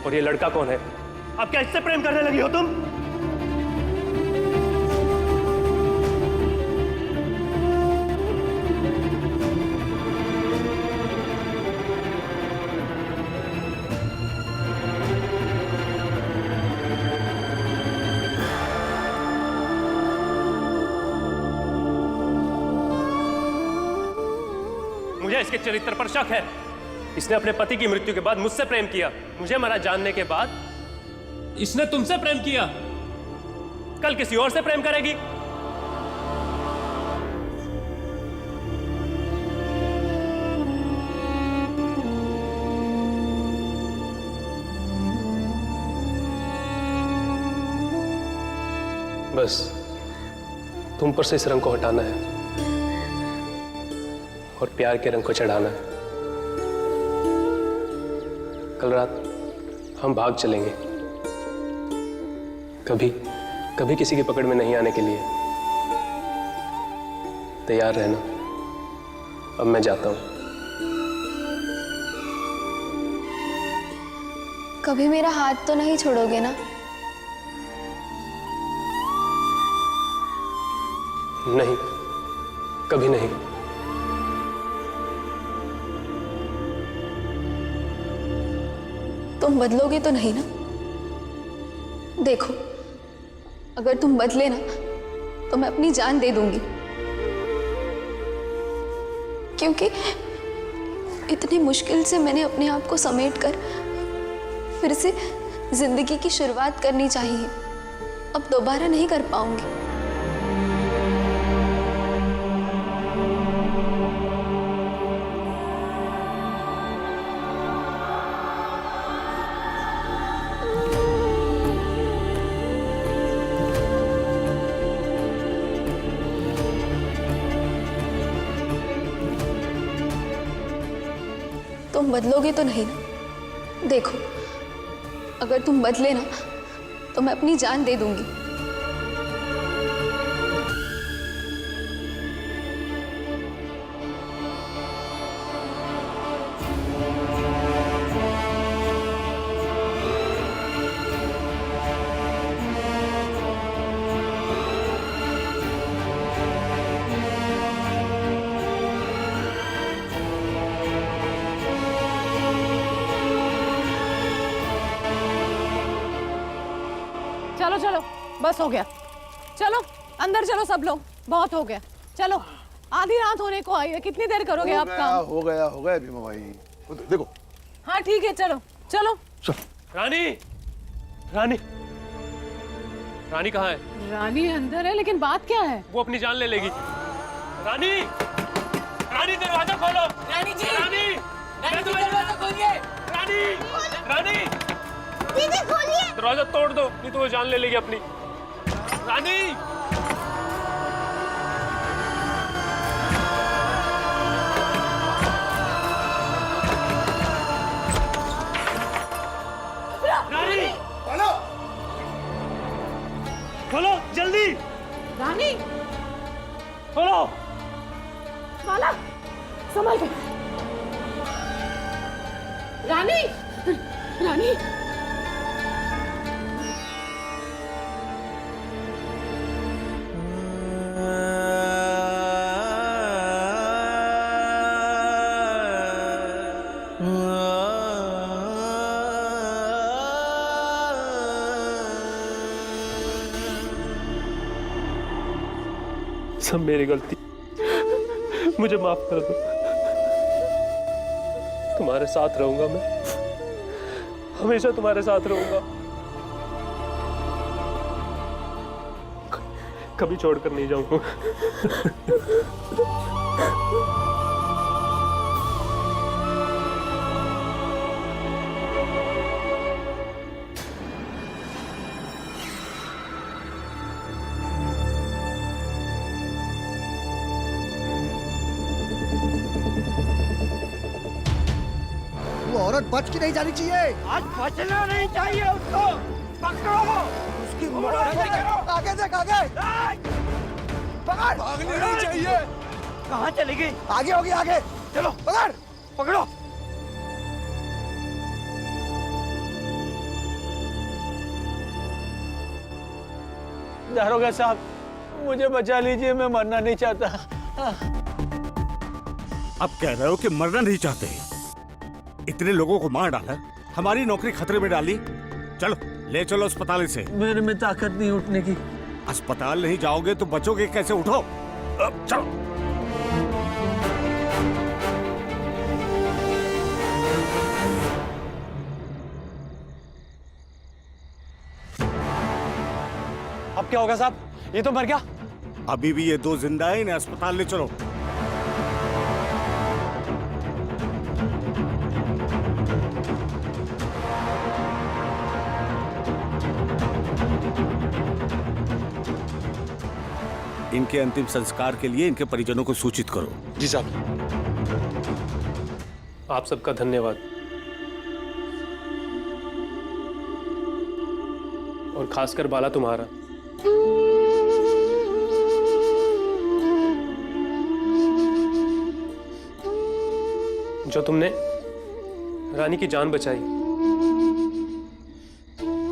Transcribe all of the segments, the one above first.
और ये लड़का कौन है? अब क्या इससे प्रेम करने लगी हो तुम? मुझे इसके चरित्र पर शक है। इसने अपने पति की मृत्यु के बाद मुझसे प्रेम किया, मुझे मरा जानने के बाद इसने तुमसे प्रेम किया, कल किसी और से प्रेम करेगी। बस तुम पर से इस रंग को हटाना है और प्यार के रंग को चढ़ाना है। कल रात हम भाग चलेंगे, कभी कभी किसी की पकड़ में नहीं आने के लिए। तैयार रहना, अब मैं जाता हूं। कभी मेरा हाथ तो नहीं छोड़ोगे ना? नहीं, कभी नहीं। तुम बदलोगे तो नहीं ना? देखो, अगर तुम बदले ना तो मैं अपनी जान दे दूंगी, क्योंकि इतनी मुश्किल से मैंने अपने आप को समेट कर फिर से जिंदगी की शुरुआत करनी चाहिए। अब दोबारा नहीं कर पाऊंगी। तुम बदलोगे तो नहीं ना? देखो, अगर तुम बदले ना तो मैं अपनी जान दे दूंगी। चलो चलो, बस हो गया। चलो अंदर चलो सब लोग, बहुत हो गया। चलो, आधी रात होने को आई है, कितनी देर करोगे आप काम? हो गया भीमा भाई, देखो। हाँ ठीक है, चलो चलो। रानी, रानी, रानी कहाँ है? रानी अंदर है, लेकिन बात क्या है? वो अपनी जान ले लेगी। रानी, रानी दरवाजा खोलो। रानी जी, रानी, रानी जी दरवाजा खोलिए। रानी, रानी, दीदी खोलिए। दरवाजा तोड़ दो, नहीं तो वो जान ले लेगी अपनी। रानी, रानी, हेलो, खोलो जल्दी, रानी, खोलो। माला, संभल के। रानी, रानी, सब मेरी गलती, मुझे माफ कर दो। तुम्हारे साथ रहूंगा मैं, हमेशा तुम्हारे साथ रहूंगा, कभी छोड़कर नहीं जाऊंगा। वो औरत बच के नहीं जानी चाहिए। आज बचना नहीं चाहिए उसको। पकड़ो उसकी आगे देख, आगे पकड़। भागनी नहीं चाहिए। कहाँ चली गई? आगे होगी, आगे चलो पकड़। पकड़ो। दारोगा साहब, मुझे बचा लीजिए, मैं मरना नहीं चाहता। अब कह रहे हो कि मरना नहीं चाहते? इतने लोगों को मार डाला, हमारी नौकरी खतरे में डाली। चलो ले चलो अस्पताल से। मेरे में ताकत नहीं उठने की। अस्पताल नहीं जाओगे तो बचोगे कैसे? उठो चलो। अब क्या होगा साहब? ये तो मर गया। अभी भी ये 2 जिंदा है, इन्हें अस्पताल ले चलो। इनके अंतिम संस्कार के लिए इनके परिजनों को सूचित करो। जी साहब। आप सबका धन्यवाद, और खासकर बाला तुम्हारा। जो तुमने रानी की जान बचाई,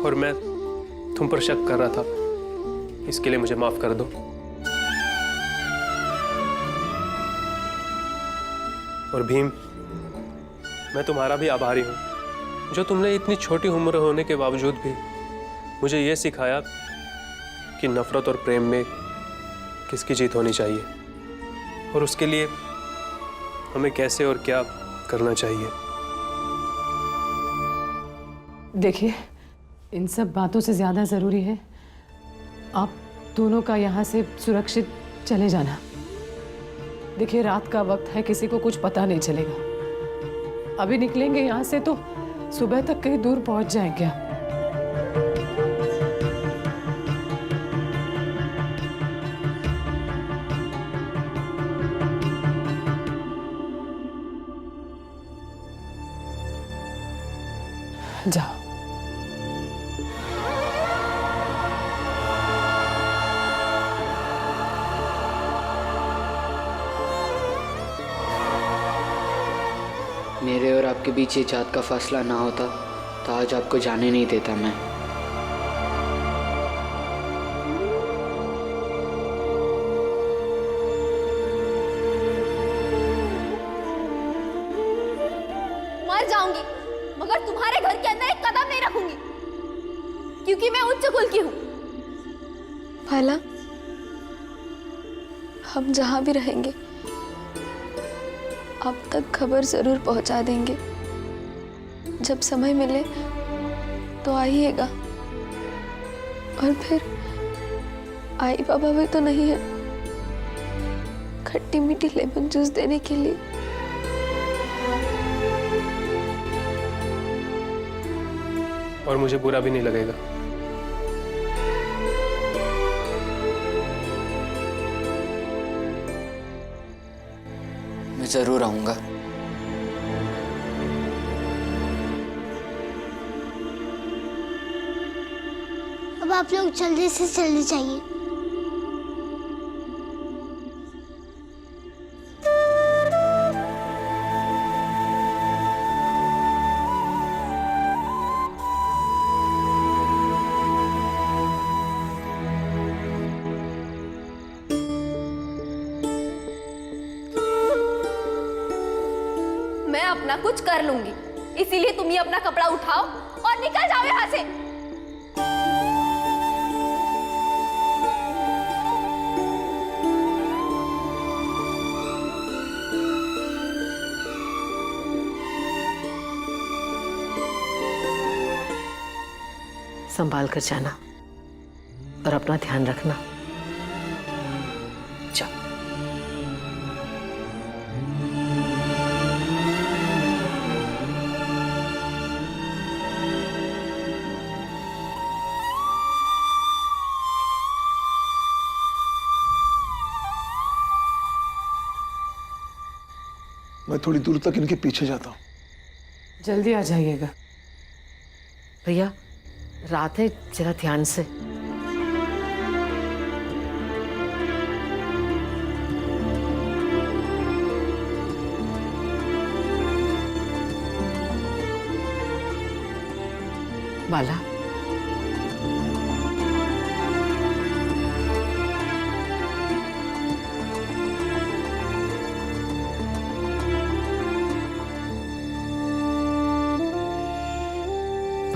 और मैं तुम पर शक कर रहा था, इसके लिए मुझे माफ कर दो। और भीम, मैं तुम्हारा भी आभारी हूं, जो तुमने इतनी छोटी उम्र होने के बावजूद भी मुझे ये सिखाया कि नफरत और प्रेम में किसकी जीत होनी चाहिए, और उसके लिए हमें कैसे और क्या करना चाहिए। देखिए, इन सब बातों से ज्यादा जरूरी है आप दोनों का यहाँ से सुरक्षित चले जाना। देखिए, रात का वक्त है, किसी को कुछ पता नहीं चलेगा। अभी निकलेंगे यहाँ से तो सुबह तक कहीं दूर पहुंच जाएंगे। जाओ। मेरे और आपके बीच ये जात का फासला ना होता तो आज आपको जाने नहीं देता मैं। मर जाऊंगी मगर तुम्हारे घर के अंदर एक कदम नहीं रखूंगी, क्योंकि मैं उच्च कुल की हूं। भाला, हम जहां भी रहेंगे अब तक खबर जरूर पहुंचा देंगे। जब समय मिले तो आइएगा। और फिर आई बाबा भी तो नहीं है खट्टी मीठी लेमन जूस देने के लिए। और मुझे बुरा भी नहीं लगेगा। मैं जरूर आऊंगा। अब आप लोग जल्दी से चले जाइए। मैं अपना कुछ कर लूंगी, इसीलिए तुम ही अपना कपड़ा उठाओ और निकल जाओ यहाँ से। संभाल कर जाना और अपना ध्यान रखना। जाओ। मैं थोड़ी दूर तक इनके पीछे जाता हूँ। जल्दी आ जाइएगा। भैया, रात है, जरा ध्यान से। बाला,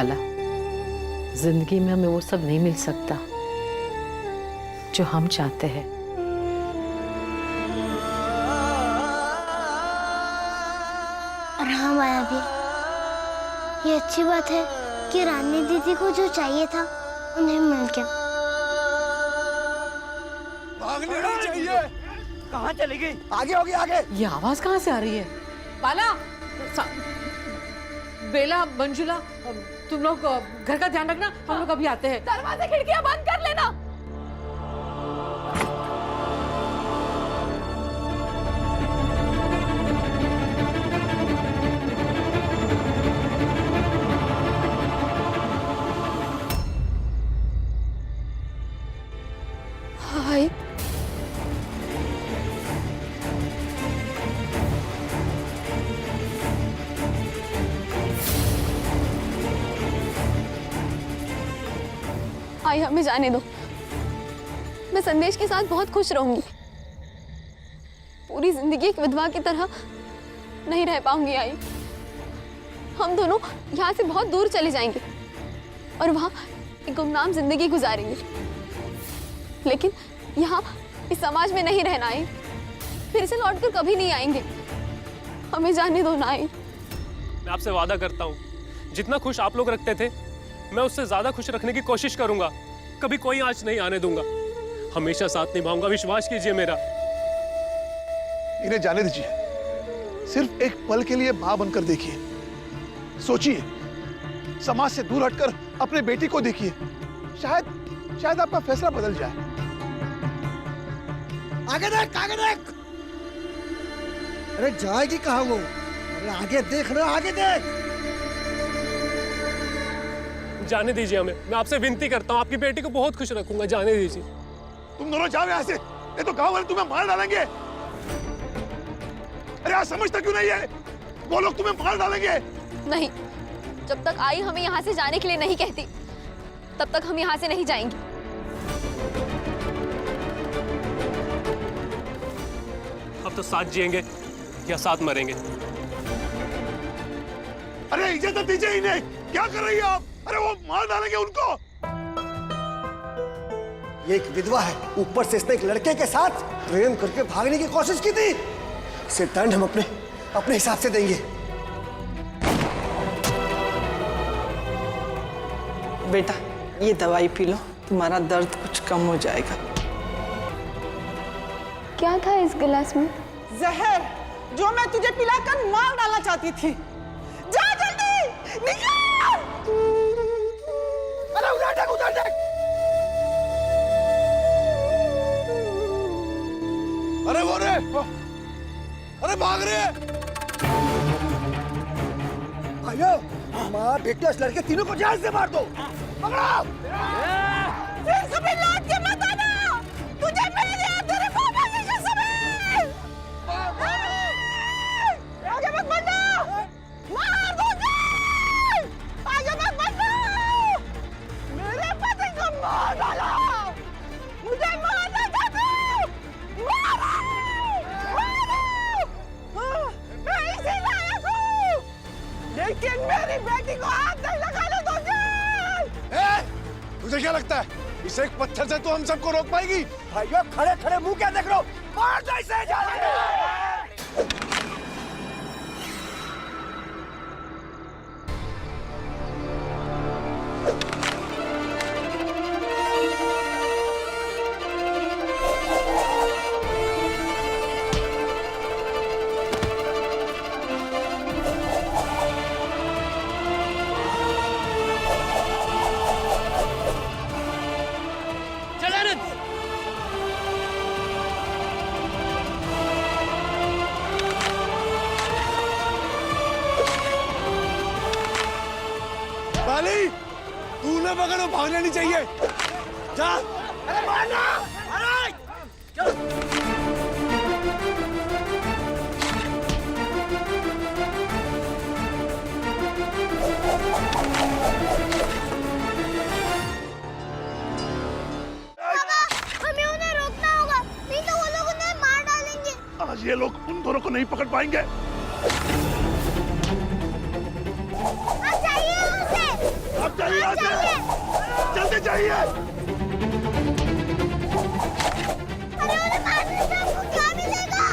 बाला, जिंदगी में हमें वो सब नहीं मिल सकता जो हम चाहते हैं। और हाँ माया भी, ये अच्छी बात है कि रानी दीदी को जो चाहिए था उन्हें मिल गया। भागने नहीं चाहिए। कहाँ चली गई? आगे होगी आगे। ये आवाज कहाँ से आ रही है? बाला, बेला, मंजुला, तुम लोग घर का ध्यान रखना, हम लोग अभी आते हैं। दरवाजे खिड़कियां बंद कर लेना। हाय, आई हमें जाने दो। मैं संदेश के साथ बहुत खुश रहूंगी। पूरी जिंदगी एक विधवा की तरह नहीं रह पाऊंगी आई। हम दोनों यहाँ से बहुत दूर चले जाएंगे और वहाँ एक गुमनाम जिंदगी गुजारेंगे, लेकिन यहाँ इस समाज में नहीं रहना आई। फिर से लौटकर कभी नहीं आएंगे। हमें जाने दो ना आई। मैं आपसे वादा करता हूँ, जितना खुश आप लोग रखते थे मैं उससे ज्यादा खुश रखने की कोशिश करूंगा। कभी कोई आंच नहीं आने दूंगा। हमेशा साथ निभाऊंगा, विश्वास कीजिए मेरा। इन्हें जाने दीजिए। सिर्फ एक पल के लिए मां बनकर देखिए, सोचिए, समाज से दूर हटकर अपने बेटी को देखिए। शायद आपका फैसला बदल जाए। आगे देख, आगे देख। अरे जाएगी कहाँ वो? अरे आगे देख रहे, आगे देख। जाने दीजिए हमें। मैं आपसे विनती करता हूँ, आपकी बेटी को बहुत खुश रखूंगा। जाने दीजिए। तुम दोनों जाओ यहाँ से, ये तो गांव वाले तुम्हें मार डालेंगे। अरे आज समझता क्यों नहीं है? वो लोग तुम्हें मार डालेंगे। नहीं, जब तक आई हमें यहाँ से जाने के लिए नहीं कहती, तब तक हम यहाँ से नहीं जाएंगे। अब तो साथ जिएंगे या साथ मरेंगे। अरे इजाजत दीजिए इन्हें। क्या कर रही है आप? अरे वो मार डालेंगे उनको। ये एक विधवा है, ऊपर से इसने एक लड़के के साथ प्रेम करके भागने की कोशिश की थी। इसे दंड हम अपने हिसाब से देंगे। बेटा, ये दवाई पी लो, तुम्हारा दर्द कुछ कम हो जाएगा। क्या था इस गिलास में? जहर, जो मैं तुझे पिलाकर मार डालना चाहती थी। जा जल्दी, निकल! अरे उधर देख, उधर देख। अरे वो रे, अरे भाग रहे हैं। आयो, माँ बेटे उस लड़के तीनों को जान से मार दो। पकड़ो। फिर कभी लौट के मत आना। तुझे मेरे और तेरे पापा की कसम है। आगे मत बढ़ना। मार दूंगी। आगे मत बढ़ना। मेरे पति को मार डालो। मुझे मारना चाहते हो? मारो। मैं इसी लायक हूँ, लेकिन मेरी बेटी को हाथ नहीं लगाने दोगे। तुझे क्या लगता है इस एक पत्थर से तो हम सबको रोक पाएगी? भाइयों, खड़े खड़े मुंह क्या देख रहे हो? मार दो इसे, जाने। बाली, तू ना पकड़ो, भागना नहीं चाहिए। जा। अरे मारना। अरे हमें उन्हें रोकना होगा, नहीं तो वो लोग उन्हें मार डालेंगे। आज ये लोग उन दोनों को नहीं पकड़ पाएंगे। चाहिए उसे। चाहिए? क्या मिलेगा?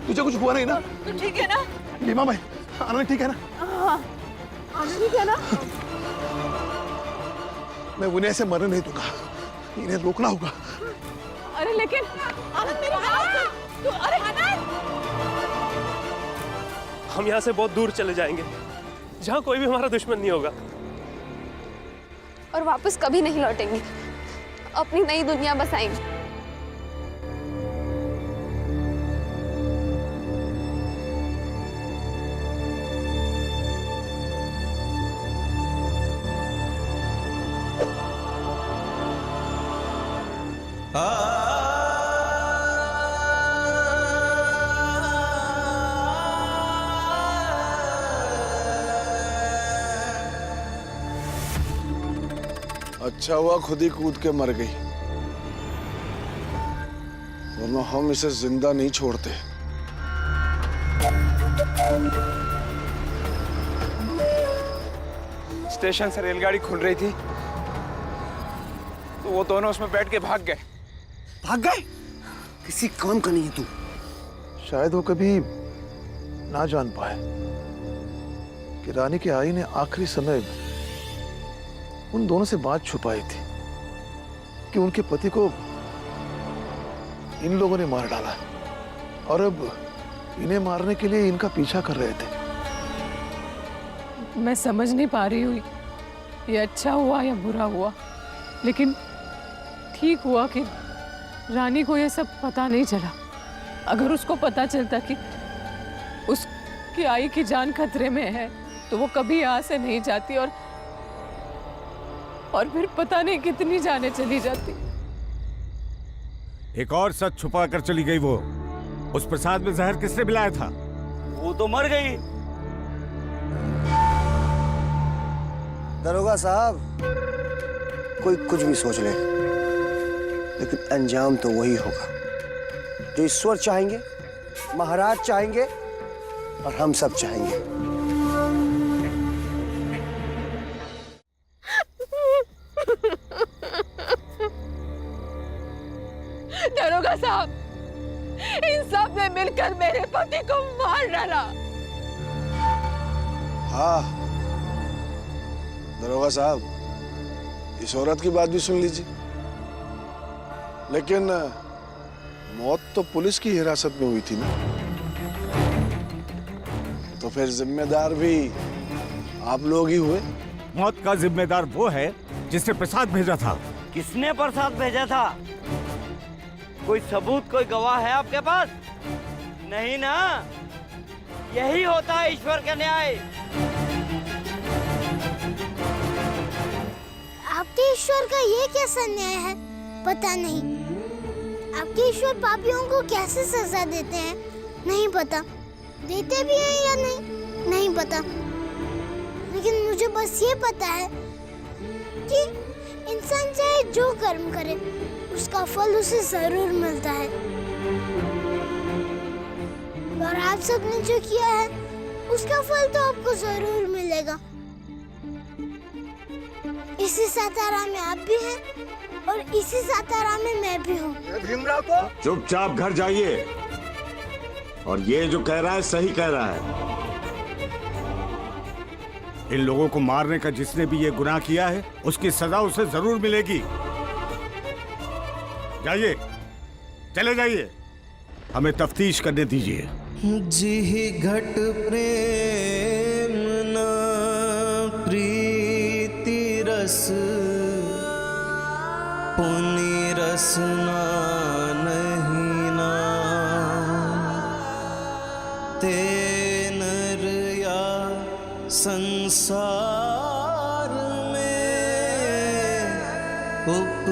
तुझे कुछ हुआ नहीं ना? तू ठीक है ना? लीमा भाई, आनंद ठीक है ना? आनंद ठीक है ना? मैं उन्हें ऐसे मरने नहीं दूंगा, इन्हें रोकना होगा। अरे लेकिन आनंद मेरी बात सुन। तू अरे आनंद हम यहाँ से बहुत दूर चले जाएंगे, जहाँ कोई भी हमारा दुश्मन नहीं होगा। और वापस कभी नहीं लौटेंगे, अपनी नई दुनिया बसाएंगे। अच्छा हुआ खुद ही कूद के मर गई, वरना हम इसे जिंदा नहीं छोड़ते। स्टेशन से रेलगाड़ी खुल रही थी तो वो दोनों उसमें बैठ के भाग गए। भाग गए? किसी काम का नहीं है तू। शायद वो कभी ना जान पाए कि रानी की आई ने आखिरी समय उन दोनों से बात छुपाई थी कि उनके पति को इन लोगों ने मार डाला और अब इन्हें मारने के लिए इनका पीछा कर रहे थे। मैं समझ नहीं पा रही हूँ ये अच्छा हुआ या बुरा हुआ, लेकिन ठीक हुआ कि रानी को ये सब पता नहीं चला। अगर उसको पता चलता कि उसकी आई की जान खतरे में है तो वो कभी यहाँ से नहीं जाती और फिर पता नहीं कितनी जाने चली जाती। एक और सच छुपा कर चली गई वो। उस प्रसाद में जहर किसने मिलाया था? वो तो मर गई। दरोगा साहब, कोई कुछ भी सोच ले, लेकिन अंजाम तो वही होगा जो ईश्वर चाहेंगे, महाराज चाहेंगे और हम सब चाहेंगे। दरोगा साहब, इन सब ने मिलकर मेरे पति को मार डाला। हाँ दरोगा साहब, इस औरत की बात भी सुन लीजिए, लेकिन मौत तो पुलिस की हिरासत में हुई थी ना, तो फिर जिम्मेदार भी आप लोग ही हुए। मौत का जिम्मेदार वो है जिसने प्रसाद भेजा था। किसने प्रसाद भेजा था? कोई सबूत, कोई गवाह है आपके पास? नहीं ना? यही होता है ईश्वर का न्याय। आपके ईश्वर का ये कैसा न्याय है पता नहीं। आपके ईश्वर पापियों को कैसे सजा देते हैं नहीं पता, देते भी हैं या नहीं पता, लेकिन मुझे बस ये पता है कि इंसान चाहे जो कर्म करे उसका फल उसे जरूर मिलता है, और आप सबने जो किया है उसका फल तो आपको जरूर मिलेगा। इसी सातारा में आप भी हैं और इसी सातारा में मैं भी हूँ। भीमराव को चुपचाप घर जाइए, और ये जो कह रहा है सही कह रहा है। इन लोगों को मारने का जिसने भी ये गुनाह किया है उसकी सजा उसे जरूर मिलेगी। जाइए, चले जाइए, हमें तफ्तीश करने दीजिए। जी घट प्रेम न प्रीति रस, पुनि रसना नहीं ना, ते नर या संसार में उप